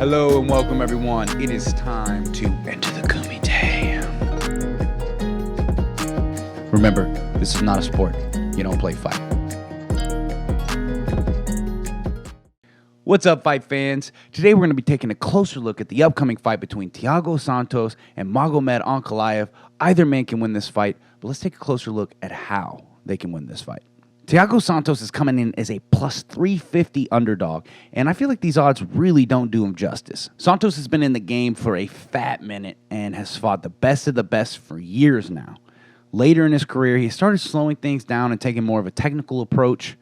Hello and welcome everyone. It is time to enter the kumite. Remember, this is not a sport. You don't play fight. What's up, fight fans? Today we're going to be taking a closer look at the upcoming fight between Thiago Santos and Magomed Ankalaev. Either man can win this fight, but let's take a closer look at how they can win this fight. Thiago Santos is coming in as a plus 350 underdog, and I feel like these odds really don't do him justice. Santos has been in the game for a fat minute and has fought the best of the best for years now. Later in his career, he started slowing things down and taking more of a technical approach.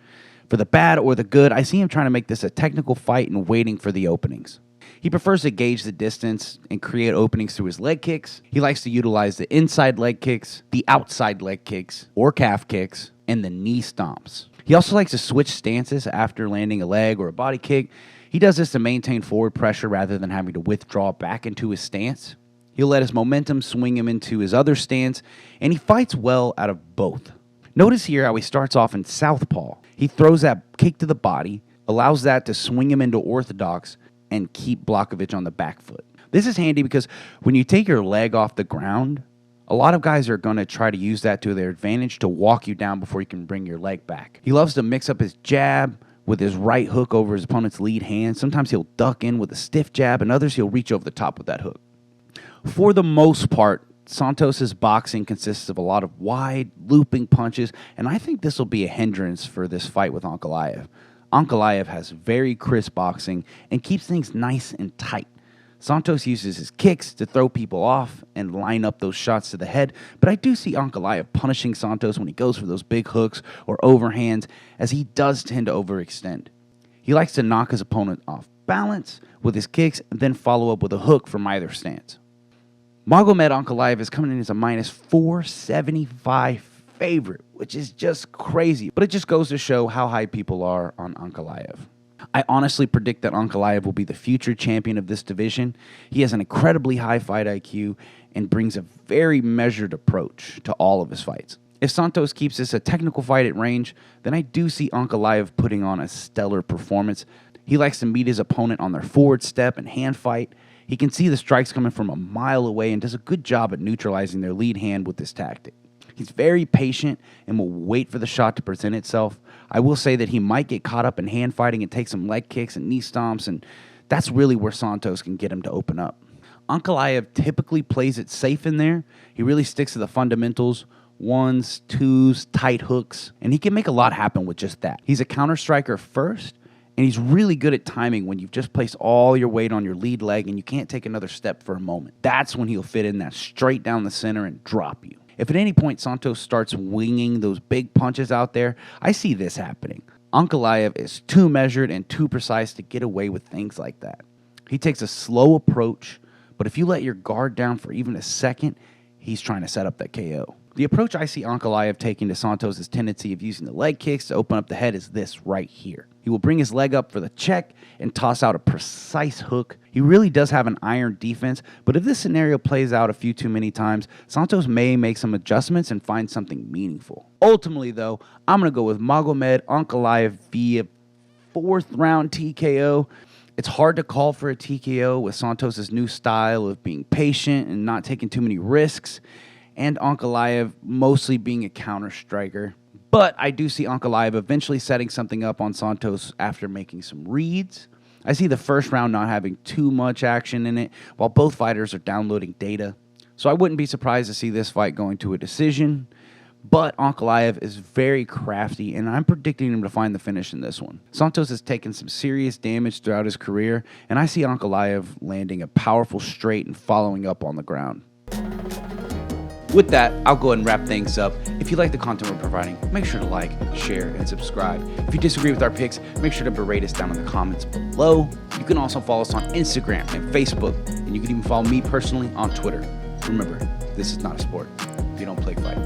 For the bad or the good, I see him trying to make this a technical fight and waiting for the openings. He prefers to gauge the distance and create openings through his leg kicks. He likes to utilize the inside leg kicks, the outside leg kicks or calf kicks, and the knee stomps. He also likes to switch stances after landing a leg or a body kick. He does this to maintain forward pressure rather than having to withdraw back into his stance. He'll let his momentum swing him into his other stance, and he fights well out of both. Notice here how he starts off in southpaw. He throws that kick to the body, allows that to swing him into orthodox, and keep Blachowicz on the back foot. This is handy because when you take your leg off the ground, a lot of guys are going to try to use that to their advantage to walk you down before you can bring your leg back. He loves to mix up his jab with his right hook over his opponent's lead hand. Sometimes he'll duck in with a stiff jab, and others he'll reach over the top with that hook. For the most part, Santos' boxing consists of a lot of wide, looping punches, and I think this will be a hindrance for this fight with Ankalaev. Ankalaev has very crisp boxing and keeps things nice and tight. Santos uses his kicks to throw people off and line up those shots to the head, but I do see Ankalaev punishing Santos when he goes for those big hooks or overhands, as he does tend to overextend. He likes to knock his opponent off balance with his kicks and then follow up with a hook from either stance. Magomed Ankalaev is coming in as a minus 475 favorite, which is just crazy, but it just goes to show how high people are on Ankalaev. I honestly predict that Ankalaev will be the future champion of this division. He has an incredibly high fight IQ and brings a very measured approach to all of his fights. If Santos keeps this a technical fight at range, then I do see Ankalaev putting on a stellar performance. He likes to meet his opponent on their forward step and hand fight. He can see the strikes coming from a mile away and does a good job at neutralizing their lead hand with this tactic. He's very patient and will wait for the shot to present itself. I will say that he might get caught up in hand fighting and take some leg kicks and knee stomps, and that's really where Santos can get him to open up. Ankalaev typically plays it safe in there. He really sticks to the fundamentals, ones, twos, tight hooks, and he can make a lot happen with just that. He's a counter striker first, and he's really good at timing when you've just placed all your weight on your lead leg and you can't take another step for a moment. That's when he'll fit in that straight down the center and drop you. If at any point Santos starts winging those big punches out there, I see this happening. Ankalaev is too measured and too precise to get away with things like that. He takes a slow approach, but if you let your guard down for even a second, he's trying to set up that KO. The approach I see Ankalaev taking to Santos' tendency of using the leg kicks to open up the head is this right here. He will bring his leg up for the check and toss out a precise hook. He really does have an iron defense, but if this scenario plays out a few too many times, Santos may make some adjustments and find something meaningful. Ultimately, though, I'm going to go with Magomed Ankalaev via 4th round TKO. It's hard to call for a TKO with Santos' new style of being patient and not taking too many risks, and Ankalaev mostly being a counter striker. But I do see Ankalaev eventually setting something up on Santos after making some reads. I see the first round not having too much action in it, while both fighters are downloading data. So I wouldn't be surprised to see this fight going to a decision. But Ankalaev is very crafty, and I'm predicting him to find the finish in this one. Santos has taken some serious damage throughout his career, and I see Ankalaev landing a powerful straight and following up on the ground. With that, I'll go ahead and wrap things up. If you like the content we're providing, make sure to like, share, and subscribe. If you disagree with our picks, make sure to berate us down in the comments below. You can also follow us on Instagram and Facebook, and you can even follow me personally on Twitter. Remember, this is not a sport. You don't play fight.